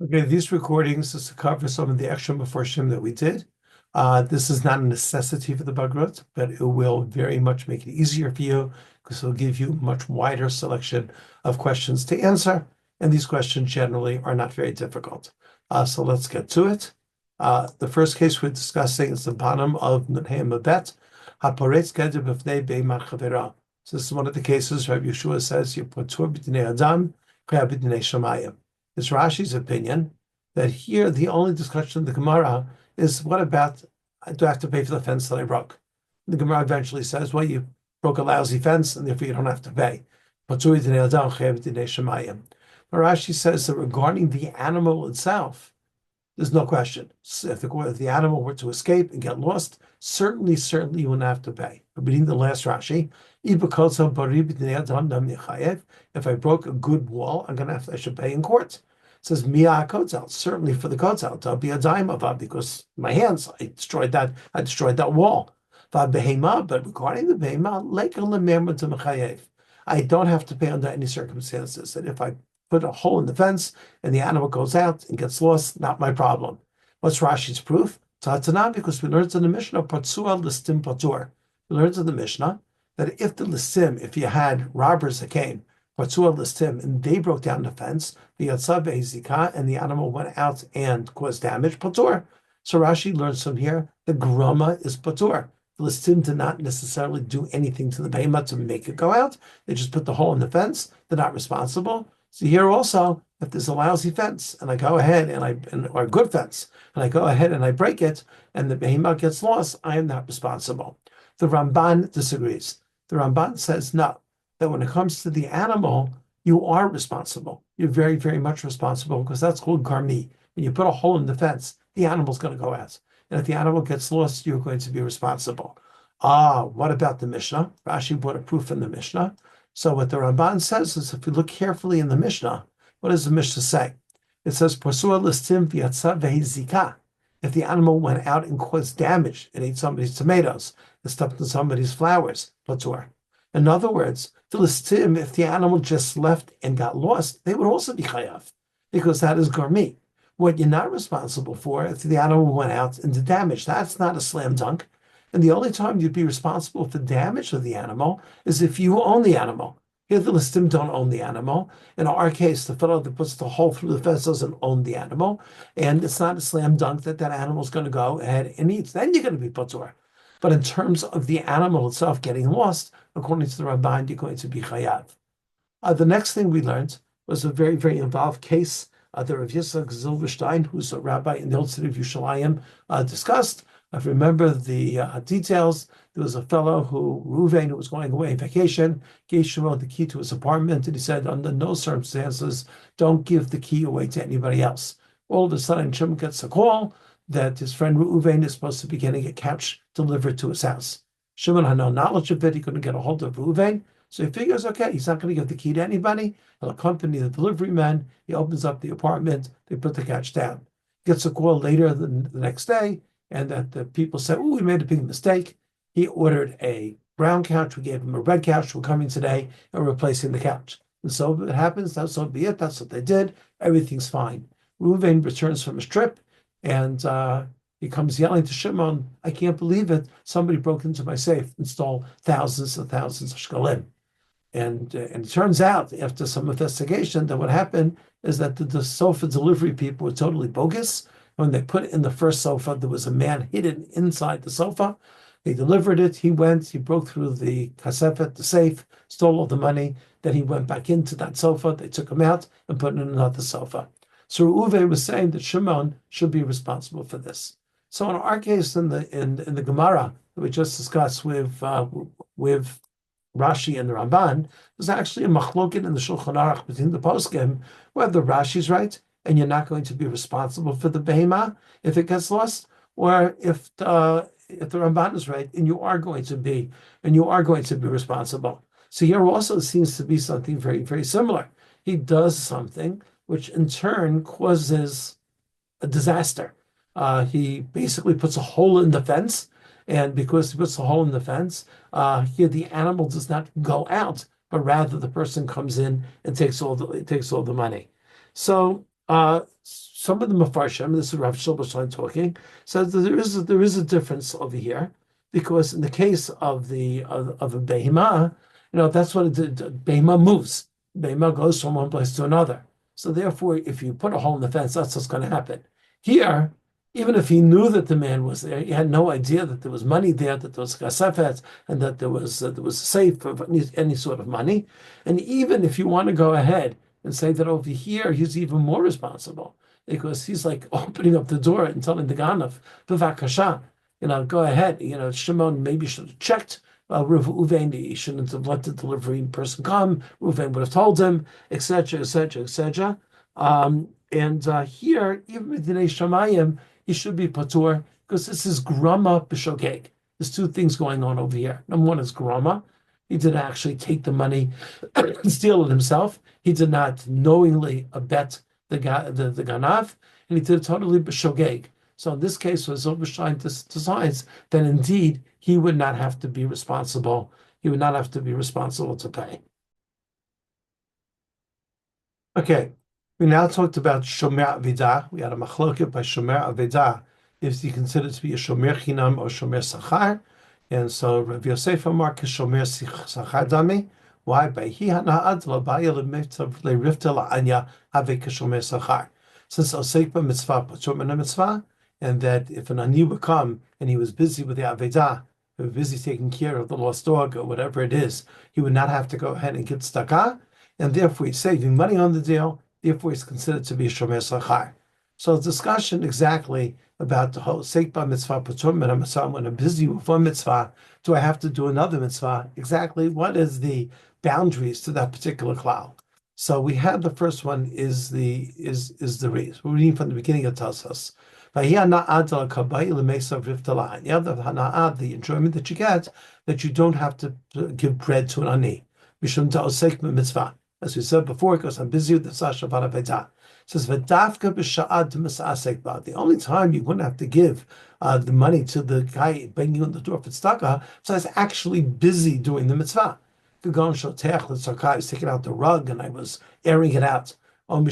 Okay, these recordings is to cover some of the extra maforshim that we did. This is not a necessity for the Bגרות, but it will very much make it easier for you because it'll give you a much wider selection of questions to answer. And these questions generally are not very difficult. So let's get to it. The first case we're discussing is the bottom of Nunhei Mabet. Haporetz geder b'fnei beiman chavera. So this is one of the cases Rabbi Yeshua says, you put tur b'dinei adam, chayav b'dinei shamayim. It's Rashi's opinion that here the only discussion in the Gemara is what about, do I have to pay for the fence that I broke? The Gemara eventually says, well, you broke a lousy fence and therefore you don't have to pay. But Rashi says that regarding the animal itself, there's no question. If the animal were to escape and get lost, certainly you wouldn't have to pay. But reading the last Rashi, if I broke a good wall, I should pay in court. It says Mia Kotel, certainly for the Kotel, to be a dime of because my hands, I destroyed that wall. But regarding the behema, I don't have to pay under any circumstances. And if I put a hole in the fence and the animal goes out and gets lost, not my problem. What's Rashi's proof? Tatana, because we learned in the Mishnah, Patsua listim patur. We learned in the Mishnah that if the listim, if you had robbers that came, Patsua listim, and they broke down the fence, the yatsav zika, and the animal went out and caused damage, patur. So Rashi learns from here, the grama is patur. The listim did not necessarily do anything to the behemah to make it go out. They just put the hole in the fence. They're not responsible. So here also, if there's a lousy fence and I go ahead or a good fence, and I go ahead and I break it and the behemoth gets lost, I am not responsible. The Ramban disagrees. The Ramban says no, that when it comes to the animal, you are responsible. You're very, very much responsible because that's called garmi. When you put a hole in the fence, the animal's going to go out. And if the animal gets lost, you're going to be responsible. What about the Mishnah? Rashi brought a proof in the Mishnah. So what the Ramban says is, if you look carefully in the Mishnah, what does the Mishnah say? It says, "Posua listim v'yatsa v'hizika." If the animal went out and caused damage, it ate somebody's tomatoes, it stepped on somebody's flowers, patur. In other words, the listim, if the animal just left and got lost, they would also be chayav, because that is garmi. What you're not responsible for, if the animal went out and did damage, that's not a slam dunk. And the only time you'd be responsible for damage of the animal is if you own the animal. Here, the listim don't own the animal. In our case, the fellow that puts the hole through the fence doesn't own the animal. And it's not a slam dunk that animal's going to go ahead and eat. Then you're going to be patur. But in terms of the animal itself getting lost, according to the Ramban, you're going to be chayav. The next thing we learned was a very, very involved case that Rav Yitzchak Zilberstein, who's a rabbi in the old city of Yerushalayim, discussed. I remember the details. There was a fellow Reuven, who was going away on vacation, gave Shimon the key to his apartment, and he said, under no circumstances, don't give the key away to anybody else. All of a sudden, Shimon gets a call that his friend Reuven is supposed to be getting a couch delivered to his house. Shimon had no knowledge of it. He couldn't get a hold of Reuven. So he figures, okay, he's not going to give the key to anybody. He'll accompany the delivery man. He opens up the apartment. They put the couch down. Gets a call later the next day, and that the people said, oh, we made a big mistake. He ordered a brown couch. We gave him a red couch. We're coming today and replacing the couch. And so if it happens, that's so be it. That's what they did. Everything's fine. Reuven returns from his trip, and he comes yelling to Shimon, I can't believe it. Somebody broke into my safe and stole thousands and thousands of shkalim. And it turns out, after some investigation, that what happened is that the sofa delivery people were totally bogus. When they put in the first sofa, there was a man hidden inside the sofa. They delivered it. He went, he broke through the kasefet, the safe, stole all the money. Then he went back into that sofa. They took him out and put in another sofa. So Reuven was saying that Shimon should be responsible for this. So in our case, in the Gemara that we just discussed with Rashi and the Ramban, there's actually a machloket in the Shulchan Aruch between the poskim whether Rashi's right and you're not going to be responsible for the behemah if it gets lost, or if the Ramban is right and you are going to be responsible. So here also seems to be something very, very similar. He does something which in turn causes a disaster. He basically puts a hole in the fence. And because he puts a hole in the fence, here the animal does not go out, but rather the person comes in and takes all the money. So Some of the Mefarshim, this is Rav Silberstein talking, says that there is a difference over here, because in the case of of a behemah, that's what behemah moves. Behemah goes from one place to another. So therefore, if you put a hole in the fence, that's what's going to happen. Here, even if he knew that the man was there, he had no idea that there was money there, that there was kasefet, and that there was a safe of any sort of money. And even if you want to go ahead and say that over here he's even more responsible, because he's like opening up the door and telling the Ganav, "B'vakasha, go ahead." Shimon maybe should have checked. Reuven, he shouldn't have let the delivery person come. Reuven would have told him, etc., etc., etc. And here, even with Dinei Shamayim, he should be patur, because this is grama b'shogeg. There's two things going on over here. Number one is grama. He didn't actually take the money and steal it himself. He did not knowingly abet the ganav, and he did it totally b'shogeg. So in this case, when Zilberstein decides, then indeed he would not have to be responsible. He would not have to be responsible to pay. Okay, we now talked about shomer avidah. We had a machloket by shomer avidah. Is he considered to be a shomer chinam or shomer sachar? And so Rav Yosef Amar shomer sachar dami. Why? By he hana'ad l'baya l'mitzav le'rifta la'anya have shomer sachar. Since osek b'mitzvah patur min mitzvah, and that if an ani would come and he was busy with the avedah, he was busy taking care of the lost dog or whatever it is, he would not have to go ahead and get tzedakah, and therefore he's saving money on the deal. Therefore, he's considered to be a shomer sachar. So, discussion exactly about the whole seikba mitzvah patur min mitzvah. When I'm busy with one mitzvah, do I have to do another mitzvah? Exactly, what is the boundaries to that particular klal? So, we had the first one is the reason. We're reading from the beginning. It tells us. You have the enjoyment that you get, that you don't have to give bread to an ani. As we said before, because I'm busy with the Sasha Varavedah. It says, the only time you wouldn't have to give the money to the guy banging on the door for tzedakah, so I was actually busy doing the mitzvah. I was taking out the rug and I was airing it out. Something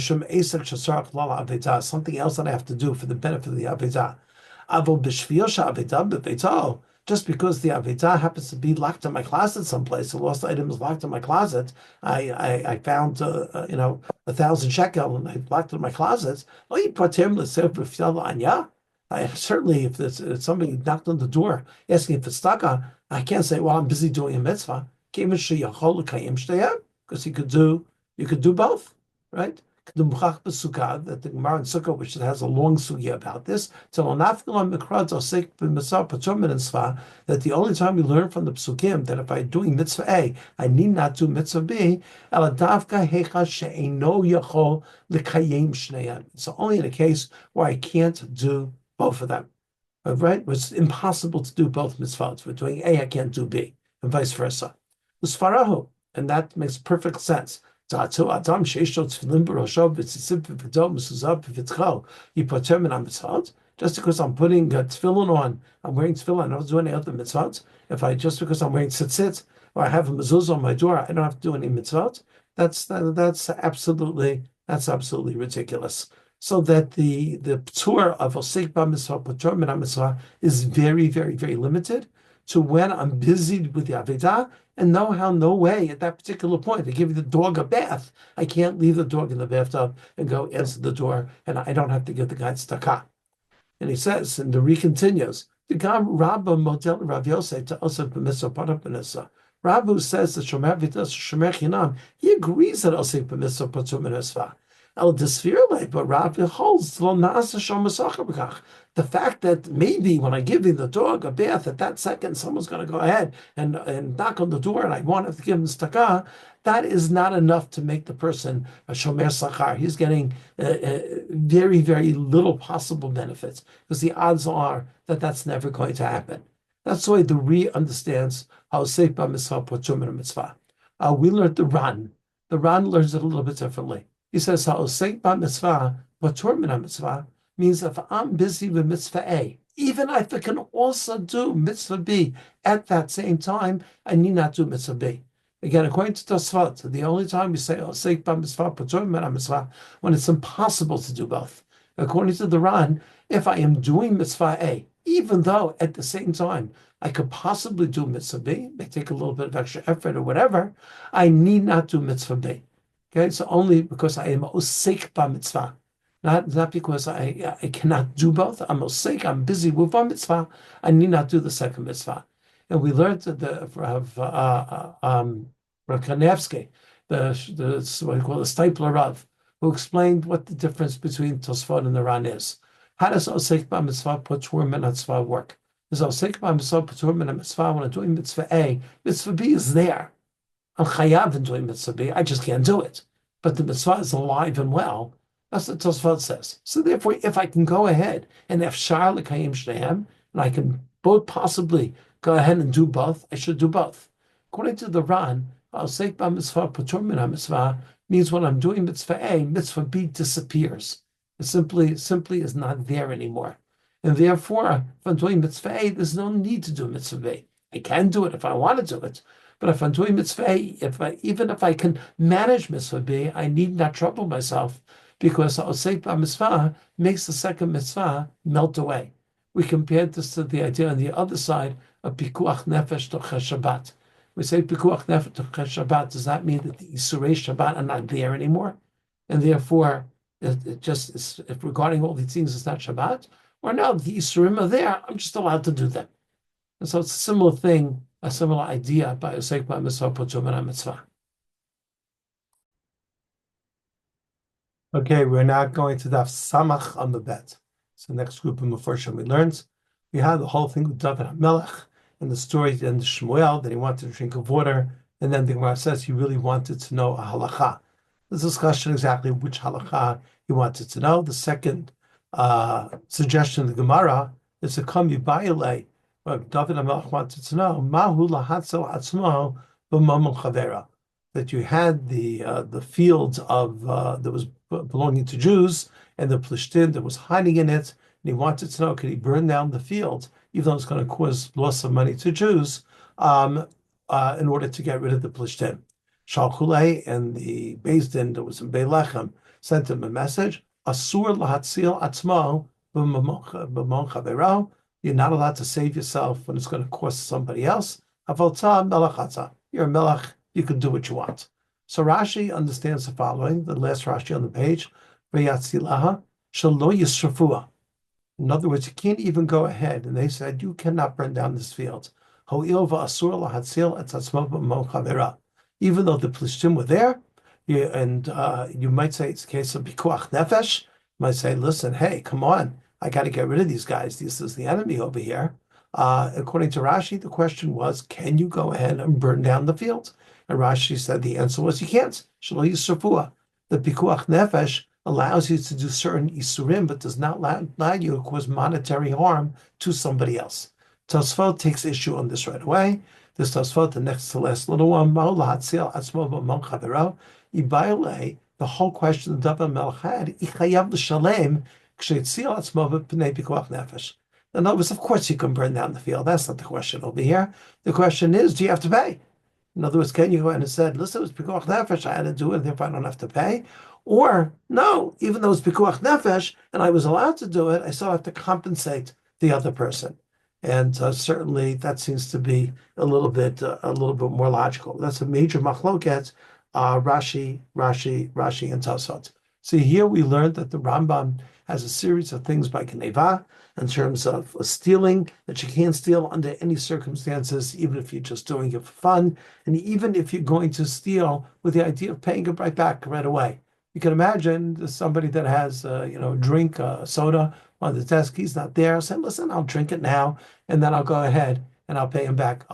else that I have to do for the benefit of the Avedah. Just because the Avedah happens to be locked in my closet someplace, a lost item is locked in my closet, I found 1,000 shekel and I locked it in my closet. Certainly, if somebody knocked on the door asking for tzedakah, I can't say, well, I'm busy doing a mitzvah. Because you could do both. Right? The Muchach B'Sukkah, that the Gemara in Sukkah, which has a long sugya about this, that the only time we learn from the Psukim that if I'm doing mitzvah A, I need not do mitzvah B, it's only in a case where I can't do both of them. Right? It's impossible to do both mitzvahs. We're doing A, I can't do B, and vice versa. And that makes perfect sense. Just because I'm putting tefillin on, I'm wearing tefillin, I don't do any other mitzvot. Just because I'm wearing tzitzit or I have a mezuzah on my door, I don't have to do any mitzvot. That's absolutely ridiculous. So that the p'tur of osek b'mitzvah patur min mitzvah is very, very, very limited to when I'm busy with the Avedah and no way at that particular point to give the dog a bath. I can't leave the dog in the bathtub and go answer the door, and I don't have to give the guy tzedakah. And he says, and the Re continues, the Rabba model Rav Yosef to Osef b'mitzvah patur b'mitzvah. Rabba says that Shomer Avidah Shomer Chinam, he agrees that Osef b'mitzvah patur b'mitzvah. But Rav holds the fact that maybe when I give the dog a bath, at that second someone's going to go ahead and knock on the door and I want to give him tzedakah, that is not enough to make the person a shomer sachar. He's getting very, very little possible benefits because the odds are that that's never going to happen. That's the way the Re understands how seikba mitzvah patur min mitzvah. We learned the Ran. The Ran learns it a little bit differently. He says, "Ha'osek mitzvah, patur min mitzvah," means if I'm busy with mitzvah A, even if I can also do mitzvah B at that same time, I need not do mitzvah B. Again, according to Tosfot, the only time we say Osek b'mitzvah patur min mitzvah when it's impossible to do both. According to the Ran, if I am doing mitzvah A, even though at the same time I could possibly do mitzvah B, may take a little bit of extra effort or whatever, I need not do mitzvah B. Okay, so only because I am osek b'mitzvah, not because I cannot do both. I'm osek, I'm busy with one mitzvah, I need not do the second mitzvah. And we learned that Rav Kanevsky, what you call the Stipler Rav, who explained what the difference between Tosfot and the Ran is. How does osek b'mitzvah patur min mitzvah work? Does osek b'mitzvah patur min mitzvah when I'm doing mitzvah A, mitzvah B is there. I'm chayav in doing mitzvah B, I just can't do it. But the mitzvah is alive and well. That's what Tosfot says. So therefore, if I can go ahead and efshar l'kayim shnehem, and I can both possibly go ahead and do both, I should do both. According to the Ran, osek b'mitzvah patur min mitzvah means when I'm doing mitzvah A, mitzvah B disappears. It simply is not there anymore. And therefore, if I'm doing mitzvah A, there's no need to do mitzvah B. I can do it if I want to do it. But if I'm doing mitzvah A, even if I can manage mitzvah B, I need not trouble myself because osek b'mitzvah makes the second mitzvah melt away. We compared this to the idea on the other side of pikuach nefesh toches Shabbat. We say pikuach nefesh toches Shabbat. Does that mean that the Isurei Shabbat are not there anymore? And therefore, it just is, if regarding all these things, it's not Shabbat? Or no, the Isurim are there, I'm just allowed to do them. And so it's a similar thing, a similar idea by osek b'mitzvah patur min mitzvah. Okay, we're now going to Daf Samach on the bet. So the next group of Mefarshim we learned. We had the whole thing with David HaMelech and the story in the Shmuel that he wanted to drink of water, and then the Gemara says he really wanted to know a halacha. There's a discussion exactly which halacha he wanted to know. The second suggestion of the Gemara is to come Yubayile, where David HaMelech wanted to know Mahu lahatzel atzmo b'mamon chavera, that you had the fields of that was belonging to Jews and the Plishtim that was hiding in it, and he wanted to know, could he burn down the field, even though it's going to cause loss of money to Jews, in order to get rid of the Plishtim. Shalchulei and the Beis Din that was in Beilechem sent him a message, Asur lahatzil atzmo b'mamon chavero, you're not allowed to save yourself when it's going to cost somebody else. Avalta melachatza, you're a melech, you can do what you want. So Rashi understands the following, the last Rashi on the page, V'yatzilaha shelo yisrafua. In other words, you can't even go ahead. And they said, you cannot burn down this field. Ho'il v'asur lahatzil et atzmo b'mamon chavera. Even though the Plishtim were there, you might say it's a case of pikuach nefesh. You might say, listen, hey, come on, I got to get rid of these guys. This is the enemy over here. According to Rashi, the question was, can you go ahead and burn down the field? And Rashi said the answer was, you can't. Shelo yisrafua. The pikuach nefesh allows you to do certain isurim, but does not allow you to cause monetary harm to somebody else. Tosfot takes issue on this right away. This Tosfot, the next to last little one, the whole question the David HaMelech had, in other words, of course you can burn down the field. That's not the question over here. The question is, do you have to pay? In other words, can you go ahead and say, listen, it was pikuach nefesh, I had to do it, therefore I don't have to pay? Or, no, even though it's pikuach nefesh, and I was allowed to do it, I still have to compensate the other person. And certainly that seems to be a little bit more logical. That's a major machloket, Rashi, and Tosfot. See, here we learned that the Rambam has a series of things by Geneva in terms of stealing, that you can't steal under any circumstances, even if you're just doing it for fun, and even if you're going to steal with the idea of paying it right back right away. You can imagine somebody that has, a drink, soda on the desk, he's not there, say, listen, I'll drink it now, and then I'll go ahead and I'll pay him back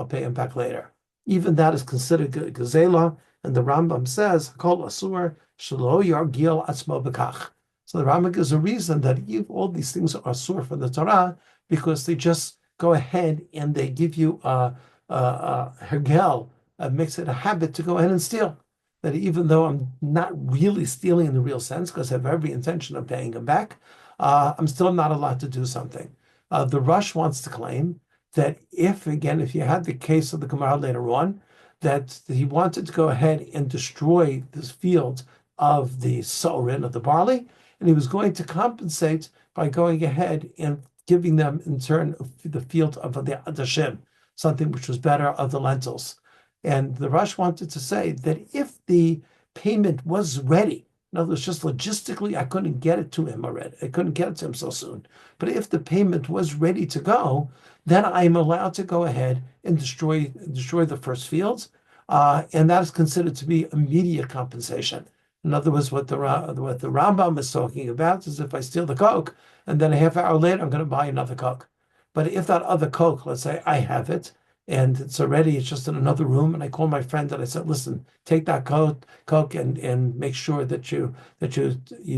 later. Even that is considered gazela, and the Rambam says, Kol asur shelo yargil atzmo bekach. So the Rambam gives a reason that all these things are asur from the Torah because they just go ahead and they give you a hergel, makes it a habit to go ahead and steal. That even though I'm not really stealing in the real sense because I have every intention of paying him back, I'm still not allowed to do something. The Rush wants to claim that if you had the case of the Gemara later on, that he wanted to go ahead and destroy this field of the sorin, of the barley, and he was going to compensate by going ahead and giving them in turn the field of the adashim, something which was better, of the lentils. And the Rosh wanted to say that if the payment was ready, in other words, just logistically, I couldn't get it to him already. I couldn't get it to him so soon. But if the payment was ready to go, then I'm allowed to go ahead and destroy the first fields, and that is considered to be immediate compensation. In other words, what the Rambam is talking about is if I steal the Coke, and then a half hour later I'm going to buy another Coke. But if that other Coke, let's say I have it, and it's just in another room, and I call my friend and I said, listen, take that Coke and make sure that you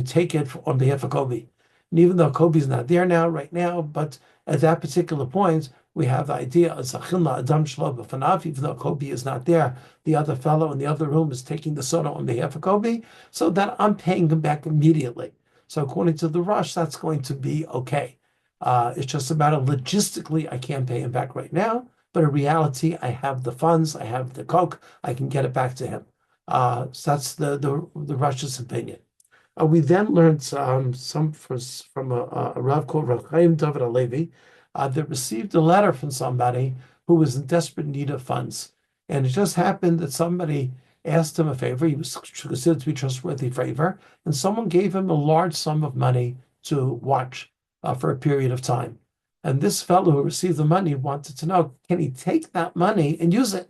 take it on behalf of Kobe. And even though Kobe's not there now, right now, but at that particular point, we have the idea of Zachilna Adam Shlo B'fanav, even though Kobe is not there, the other fellow in the other room is taking the soda on behalf of Kobe, so that I'm paying him back immediately. So according to the Rosh, that's going to be okay. It's just a matter of logistically, I can't pay him back right now, but in reality, I have the funds, I have the Coke, I can get it back to him. So that's the Rosh's opinion. We then learned from a Rav called Rav Chaim David Alevi that received a letter from somebody who was in desperate need of funds. And it just happened that somebody asked him a favor. He was considered to be a trustworthy favor, and someone gave him a large sum of money to watch for a period of time. And this fellow who received the money wanted to know, can he take that money and use it?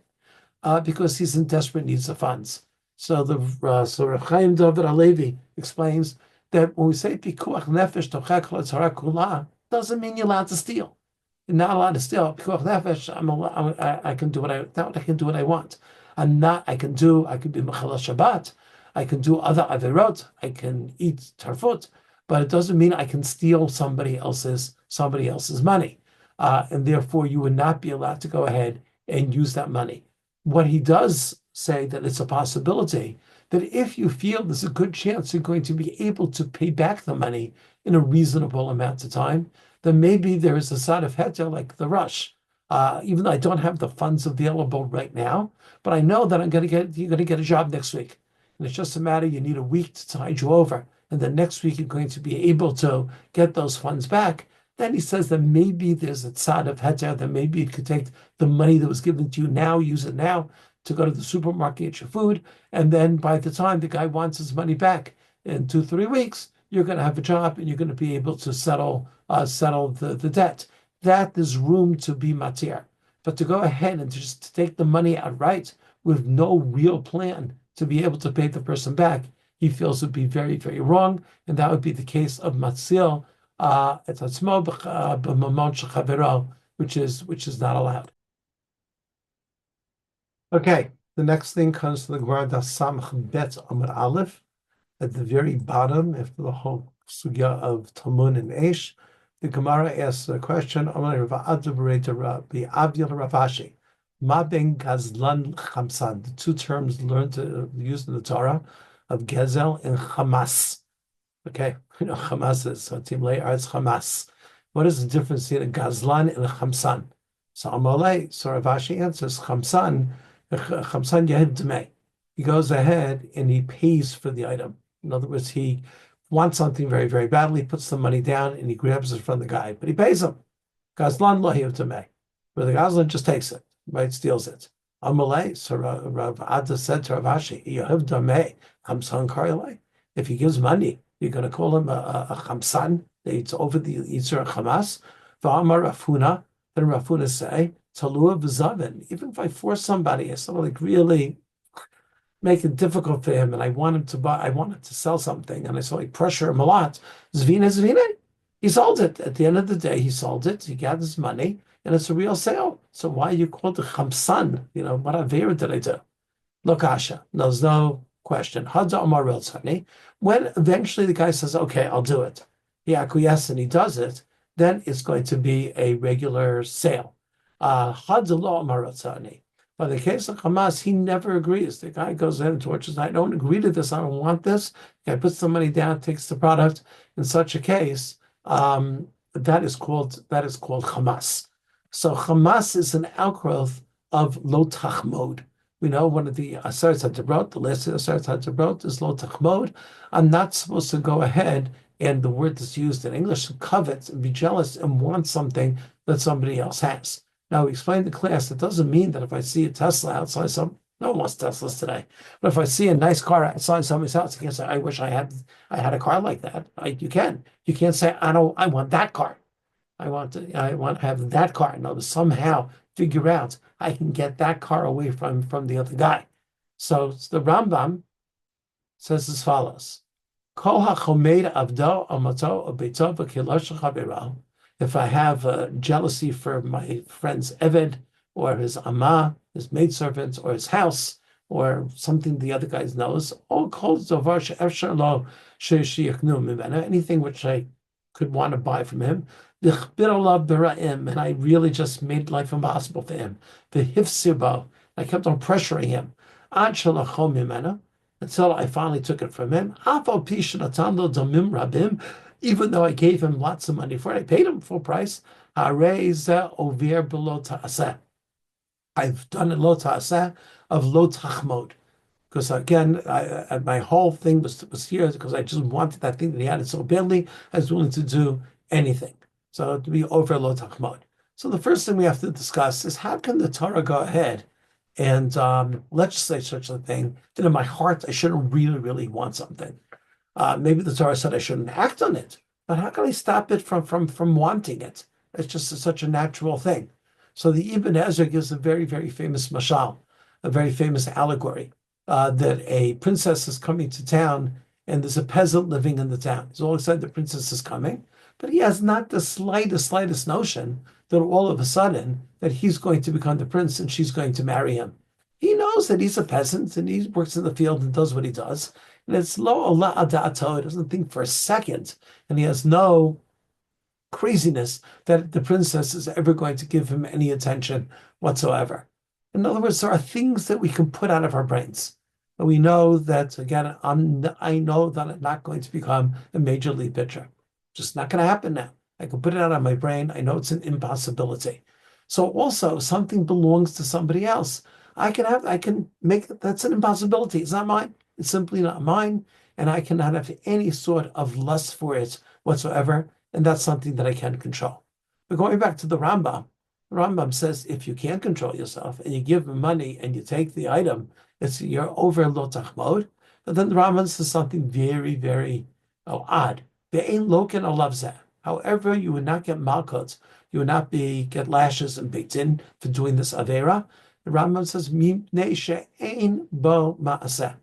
Because he's in desperate needs of funds. So Rav Chaim David Alevi explains that when we say pikuach nefesh tochek l'tzara kula, doesn't mean you're allowed to steal. You're not allowed to steal. Pikuach nefesh, I can do what I want. I can be mechala Shabbat. I can do other averot. I can eat tarfut, but it doesn't mean I can steal somebody else's money, and therefore you would not be allowed to go ahead and use that money. What he does say that it's a possibility that if you feel there's a good chance you're going to be able to pay back the money in a reasonable amount of time, then maybe there is a side of heter like the rush. Even though I don't have the funds available right now, but I know that you're going to get a job next week. And it's just a matter, you need a week to tide you over. And then next week you're going to be able to get those funds back. Then he says that maybe there's a tzad of heter, that maybe you could take the money that was given to you now, use it now to go to the supermarket, get your food. And then by the time the guy wants his money back in 2-3 weeks, you're going to have a job and you're going to be able to settle the debt. That there's room to be matir. But to go ahead and just to take the money outright with no real plan to be able to pay the person back, he feels would be very, very wrong. And that would be the case of matzil, which is not allowed. Okay, the next thing comes to the Gemara Samach Bet Amud Aleph at the very bottom after the whole sugya of Talmud and Eish. The Gemara asks a question. Ma ben gazlan chamsan. The two terms learned to use in the Torah of gezel and chamas. Okay, chamas is timlei arts chamas. What is the difference between a gazlan and a chamsan? So Amalei, so Rav Ashi answers chamsan yehed dmei. He goes ahead and he pays for the item. In other words, he wants something very, very badly, puts the money down, and he grabs it from the guy, but he pays him. Gazlan lo yehed dmei, where the gazlan just takes it, right, steals it. Amalei, so Rav Ada said to Rav Ashi, yehed dmei chamsan karilei. If he gives money, you're going to call him a chamsan. It's over the Yitzhak Hamas. V'amar Rafuna, then Rafuna say, Talua v'zavin. Even if I force somebody, I sort of like really make it difficult for him, and I want him to sell something, and I sort of like pressure him a lot. Zvina. He sold it. At the end of the day, he sold it. He got his money, and it's a real sale. So why are you called a chamsan? What avera did I do? Look, Asha, there's no question. Hadza Amar Riltzani. When eventually the guy says, okay, I'll do it, he acquiesces and he does it, then it's going to be a regular sale. Hadza Lo Amar Riltzani. But in the case of Hamas, he never agrees. The guy goes in and tortures, I don't agree to this, I don't want this. The guy puts the money down, takes the product. In such a case, that is called Hamas. So Hamas is an outgrowth of lo tachmod. We know one of the Aseret HaDibrot, the last Aseret HaDibrot is Lo Tachmod. I'm not supposed to go ahead and the word that's used in English, covet and be jealous and want something that somebody else has. Now, we explained in class, it doesn't mean that if I see a Tesla outside no one wants Teslas today. But if I see a nice car outside somebody's house, you can't say, I wish I had a car like that. You can't say, I want that car. I want to have that car. No, somehow figure out I can get that car away from the other guy. So the Rambam says as follows: Kol hachomed avdo amato ubeito v'kilosh chaviro. If I have jealousy for my friend's Eved or his Amah, his maidservant, or his house, or something the other guy knows, all kol davar she'efshar lo she'yiknu mimena, anything which I could want to buy from him, and I really just made life impossible for him. I kept on pressuring him until I finally took it from him. Even though I gave him lots of money for it, I paid him full price. I've done it lo ta'aseh of lo tachmod. Because again, my whole thing was here because I just wanted that thing that he had it so badly, I was willing to do anything. So to be over lo tachmod. So the first thing we have to discuss is how can the Torah go ahead and legislate such a thing that in my heart I shouldn't really, really want something. Maybe the Torah said I shouldn't act on it, but how can I stop it from wanting it? It's just such a natural thing. So the Ibn Ezra gives a very, very famous mashal, a very famous allegory. That a princess is coming to town and there's a peasant living in the town. He's all excited the princess is coming, but he has not the slightest notion that all of a sudden that he's going to become the prince and she's going to marry him. He knows that he's a peasant and he works in the field and does what he does. And it's lo Allah adato, he doesn't think for a second, and he has no craziness that the princess is ever going to give him any attention whatsoever. In other words, there are things that we can put out of our brains. And we know that, again, I know that I'm not going to become a major league pitcher. Just not going to happen now. I can put it out of my brain. I know it's an impossibility. So also, something belongs to somebody else. I can make that's an impossibility. It's not mine. It's simply not mine. And I cannot have any sort of lust for it whatsoever. And that's something that I can control. But going back to the Rambam says if you can't control yourself and you give him money and you take the item, you're over lo tachmod. But then the Rambam says something very, very odd. Ve'ein loken alav zeh. However, you would not get malkot, you would not get lashes and beit din for doing this avera. The Rambam says mipnei she'ein bo ma'aseh,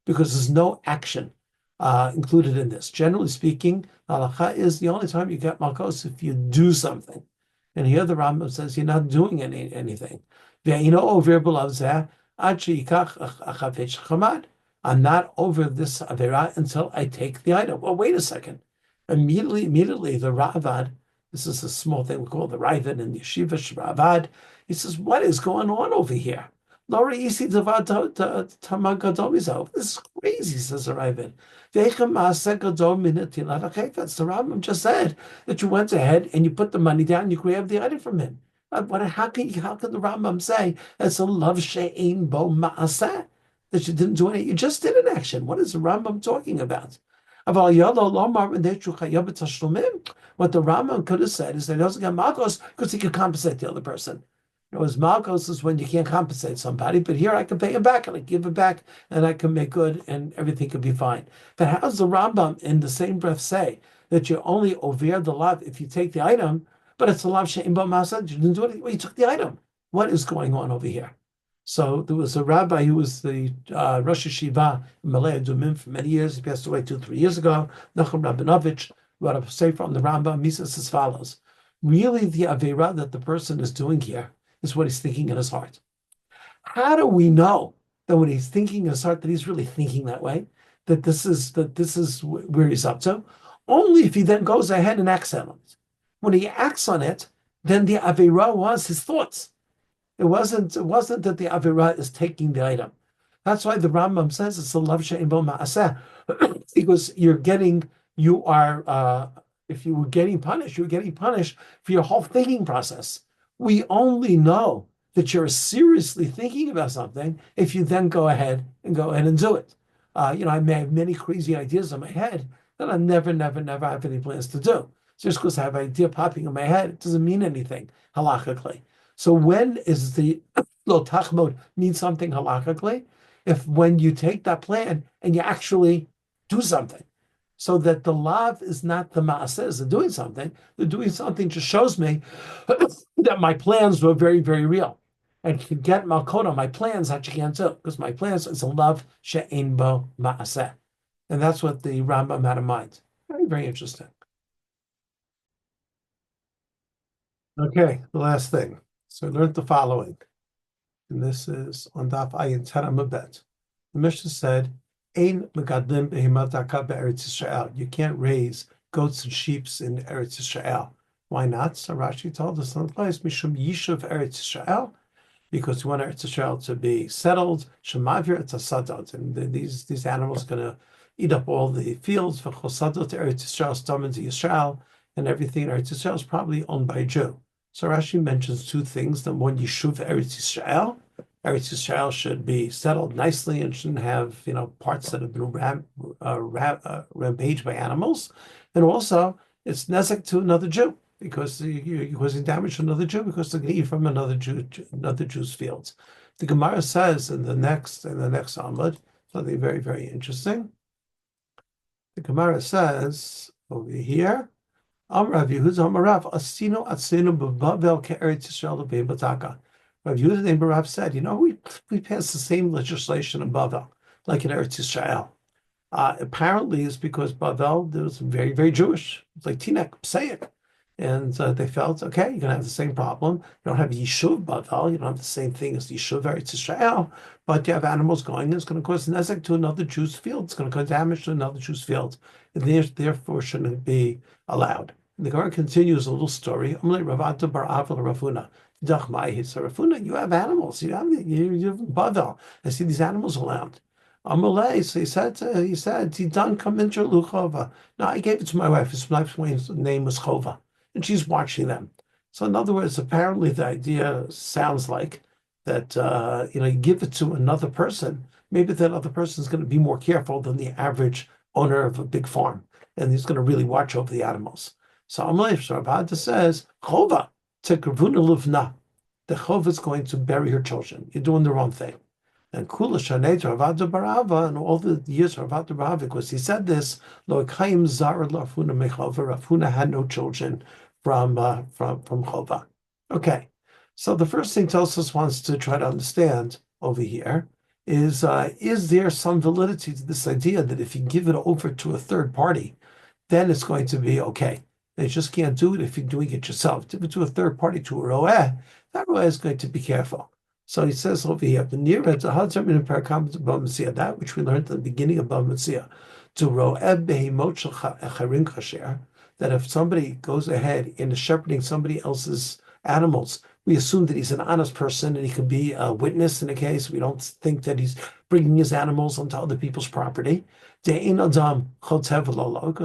because there's no action included in this. Generally speaking, halacha is the only time you get malkos if you do something. And here the Rambam says you're not doing anything. I'm not over this avera until I take the item. Well, wait a second. Immediately, the Ravad, this is a small thing we call the Raavad in Yeshiva Ravad, he says, what is going on over here? This is crazy, says the Raavad. The Rambam just said that you went ahead and you put the money down and you grabbed the item from him. How can the Rambam say it's a love she'ein bo ma'aseh, that you didn't do anything? You just did an action. What is the Rambam talking about? What the Rambam could have said is that he doesn't get malchus because he can compensate the other person. Malchus is when you can't compensate somebody, but here I can pay him back and I give it back and I can make good and everything can be fine. But how does the Rambam in the same breath say that you're only over the lav if you take the item, but it's a lav she'im bo ma'aseh? You didn't do anything. Well, you took the item. What is going on over here? So there was a rabbi who was the Rosh Yeshiva in Malay Adumim for many years. He passed away 2-3 years ago. Nachum Rabinovich wrote a sefer on the Rambam. He says as follows: really, the avera that the person is doing here is what he's thinking in his heart. How do we know that when he's thinking in his heart that he's really thinking that way? That this is where he's up to? Only if he then goes ahead and acts on it. When he acts on it, then the avera was his thoughts. It wasn't that the avera is taking the item. That's why the Rambam says it's a lav she'ein bo ma'aseh, because if you were getting punished, you're getting punished for your whole thinking process. We only know that you're seriously thinking about something if you then go ahead and do it. I may have many crazy ideas in my head that I never have any plans to do. Just because I have an idea popping in my head, it doesn't mean anything halachically. So when is the lo tachmod mean something halachically? If when you take that plan and you actually do something. So that the lav is not the maaseh, they're doing something. They're doing something just shows me that my plans were very, very real. And to get malkot on my plans, I can't do, because my plans is a love she'ein bo maaseh. And that's what the Rambam had in mind. Very, very interesting. Okay, the last thing. So I learned the following. And this is on Daf Ayin Teramabet. The Mishnah said, Ein megadlim behimataka be'eretz Yisrael. You can't raise goats and sheep in Eretz Yisrael. Why not? So Rashi told us in the place, Mishum Yishuv Eretz Yisrael, because we want Eretz Yisrael to be settled. Shemavir et hasadot, and these animals are going to eat up all the fields. V'chosadot Eretz Yisrael, stomach to Yisrael, and everything in Eretz Yisrael is probably owned by a Jew. So Rashi mentions two things. The one, Yishuv Eretz Yisrael. Eretz Yisrael should be settled nicely and shouldn't have, parts that have been rampaged by animals. And also, it's nezek to another Jew because you're causing damage to another Jew because they're going to eat from another Jew's fields. The Gemara says in the next Amud something very, very interesting. The Gemara says over here, Amrav Yehuda Amarav Asinu Atzinu B'Bavel Ke'eretz Yisrael B'Bataka. Rav Yehuda ben Barav said, we passed the same legislation in Bavel, like in Eretz Yisrael. Apparently, it's because Bavel was very, very Jewish. It's like Tinek, say it. And they felt, okay, you're going to have the same problem. You don't have Yishuv Bavel, you don't have the same thing as Yishuv Eretz Yisrael, but you have animals going, it's going to cause nezek to another Jew's field. It's going to cause damage to another Jew's field. And therefore shouldn't be allowed. And the Gemara continues a little story. Ravata bar Aval Ravuna. So Rafuna, you have animals. You have Bavel. I see these animals around. Amalei. So he said, Tidan come into Luchova. No, I gave it to my wife. His wife's name was Chova, and she's watching them. So in other words, apparently the idea sounds like that you give it to another person. Maybe that other person is going to be more careful than the average owner of a big farm, and he's going to really watch over the animals. So Amalei Rabada says Chova. The Chov is going to bury her children. You're doing the wrong thing. And Kula Shanet Ravada Barava, and all the years of Ravada Barava, because he said this, Lo Kaim Zara Rafuna Mechova, Rafuna had no children from Chova. Okay, so the first thing Tosfos wants to try to understand over here is there some validity to this idea that if you give it over to a third party, then it's going to be okay? You just can't do it if you're doing it yourself. Give it to a third party, to a roeh, that roeh is going to be careful. So he says over here, that which we learned at the beginning of Bava Metzia, to roeh behemot shel charim kasher, that if somebody goes ahead and is shepherding somebody else's animals, we assume that he's an honest person and he could be a witness in a case. We don't think that he's bringing his animals onto other people's property. Because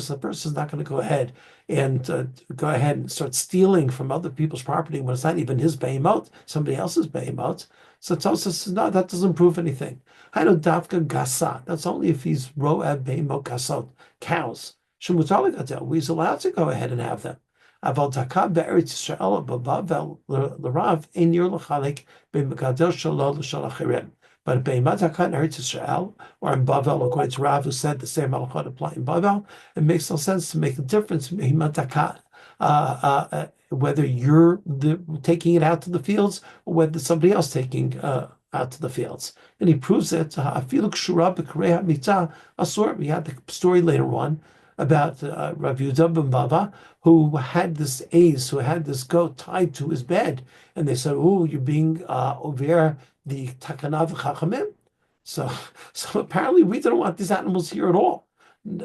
the person is not going to go ahead and start stealing from other people's property when it's not even his behemoth, somebody else's behemoth. So Tosfos says, no, that doesn't prove anything. I know dafka gasa. That's only if he's ro'eb behemoth gasot, cows. He's allowed to go ahead and have them. Aval takab be'eretz Yisrael b'Bavel l'Rav ein yer l'chalik b'megadel shelo l'shel achirim. But Be'emat HaKan Eretz Yisrael, or in Bavel, according to Rav, who said the same halachot apply in Bavel, it makes no sense to make a difference in Be'emat HaKan, whether you're taking it out to the fields or whether somebody else taking out to the fields. And he proves it. Afiluk Shura B'Karei HaMitah Asur. We had the story later on about Rav Yehuda ben Bava, who had this goat tied to his bed, and they said, "Oh, you're being over the takanav chachamim." So apparently we didn't want these animals here at all,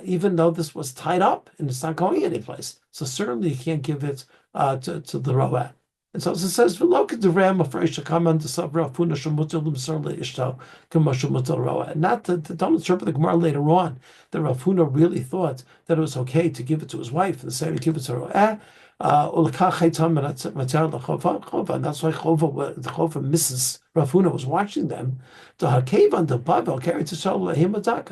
even though this was tied up and it's not going anyplace. So certainly you can't give it to the roeh. And so it says, not that the don't interpret the Gemara later on that Rav Huna really thought that it was okay to give it to his wife, and the same to give it to Ro'eh. And that's why Chova misses Rav Huna was watching them.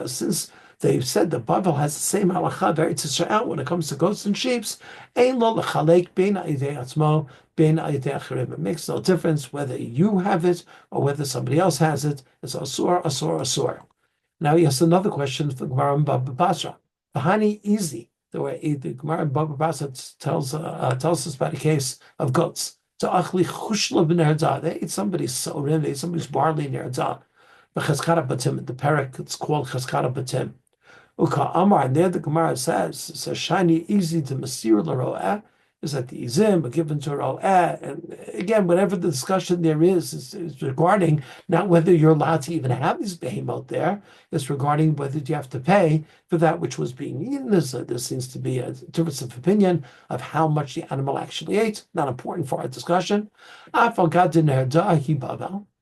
Since they said that Bavel has the same halacha Eretz Yisrael when it comes to goats and sheep. It makes no difference whether you have it or whether somebody else has it. It's asur, asur, asur. Now he has another question for Gemara and Baba Basra. Bahani easy. The way the Gemara and Baba Basra tells us about a case of goats. They ate somebody's sorim, they ate somebody's barley nerda. The parak, it's called cheskara batim. Uka Amar, and there the Gemara says shiny easy to Masir Laro'eh, is that the Izim are given to Ro'eh. And again, whatever the discussion there is regarding not whether you're allowed to even have these behemoth there, it's regarding whether you have to pay for that which was being eaten. There seems to be a difference of opinion of how much the animal actually ate, not important for our discussion.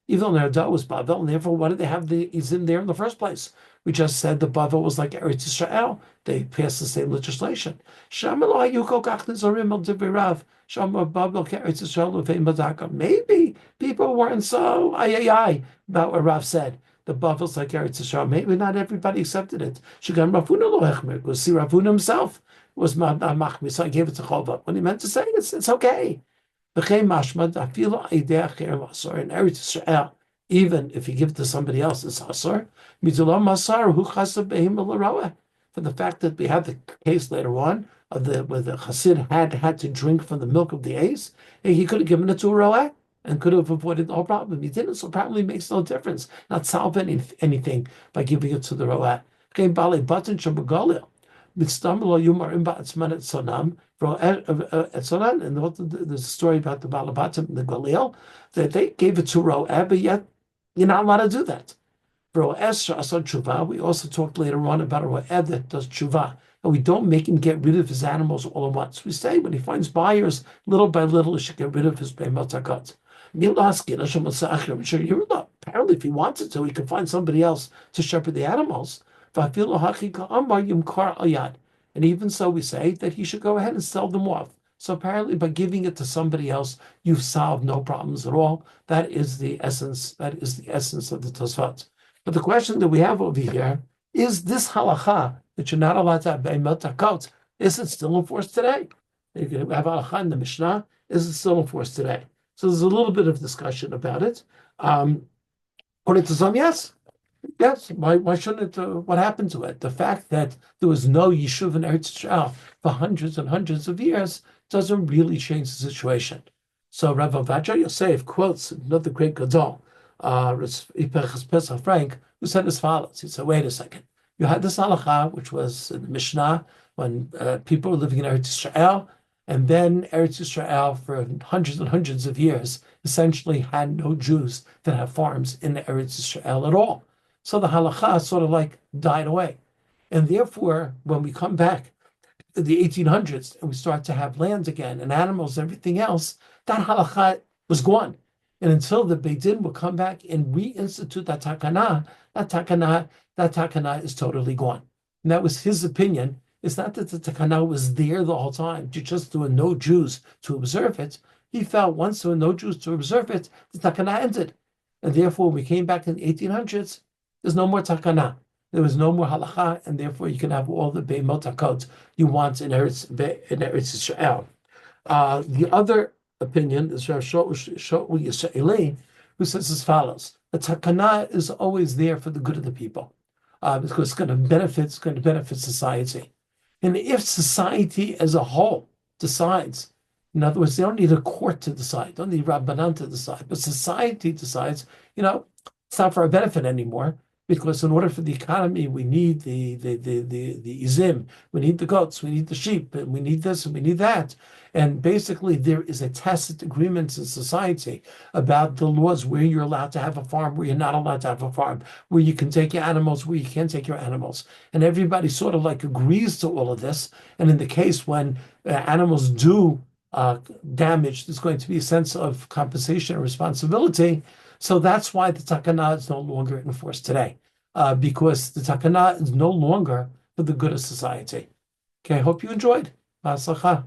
Even though Nerda was Bavel, and therefore, why did they have the Izim there in the first place? We just said the Bavel was like Eretz Yisrael. They passed the same legislation. Maybe people weren't so about what Rav said. The Bavel's like Eretz Yisrael. Maybe not everybody accepted it. Go see Rav Huna himself was Machmi, so I gave it to Chova. When he meant to say it's okay. Even if you give it to somebody else, it's asur. For the fact that we have the case later on of where the Chassid had to drink from the milk of the ace, and he could have given it to a roeh and could have avoided no problem. He didn't, so apparently it makes no difference. Not solve anything by giving it to the roeh. There's a story about the Balabatim and the Galil that they gave it to Ro'eh, but yet you're not allowed to do that. We also talked later on about a Ro'eh that does tshuva, and we don't make him get rid of his animals all at once. We say when he finds buyers, little by little, he should get rid of his behemoth. Apparently, if he wanted to, he could find somebody else to shepherd the animals. And even so, we say that he should go ahead and sell them off. So apparently, by giving it to somebody else, you've solved no problems at all. That is the essence. That is the essence of the Tosfot. But the question that we have over here is this halacha that you're not allowed to have behemoth takot. Is it still in force today? If you have halacha in the Mishnah, is it still in force today? So there's a little bit of discussion about it. According to some, yes. Yes, why shouldn't it? What happened to it? The fact that there was no yishuv in Eretz Yisrael for hundreds and hundreds of years doesn't really change the situation. So Rav Avadja Yosef quotes another great gadol, Pesach Frank, who said as follows. He said, wait a second. You had this halacha, which was in the Mishnah, when people were living in Eretz Yisrael, and then Eretz Yisrael for hundreds and hundreds of years essentially had no Jews that have farms in Eretz Yisrael at all. So the halacha sort of like died away. And therefore, when we come back to the 1800s and we start to have land again and animals and everything else, that halacha was gone. And until the Beit Din will come back and reinstitute that takana is totally gone. And that was his opinion. It's not that the takana was there the whole time, just there were no Jews to observe it. He felt once there were no Jews to observe it, the takana ended. And therefore, when we came back in the 1800s, there's no more takana. There was no more halacha, and therefore you can have all the behemoth takot you want in Eretz Yisrael. The other opinion is Rav Shaul Yisraeli, who says as follows: the takana is always there for the good of the people, because it's going to benefit society. And if society as a whole decides, in other words, they don't need a court to decide, don't need Rabbanan to decide, but society decides, it's not for our benefit anymore, because in order for the economy, we need the izim, we need the goats, we need the sheep, and we need this and we need that. And basically, there is a tacit agreement in society about the laws where you're allowed to have a farm, where you're not allowed to have a farm, where you can take your animals, where you can't take your animals. And everybody sort of like agrees to all of this. And in the case when animals do damage, there's going to be a sense of compensation and responsibility. So that's why the takana is no longer enforced today, because the takana is no longer for the good of society. Okay, I hope you enjoyed. Baslacha.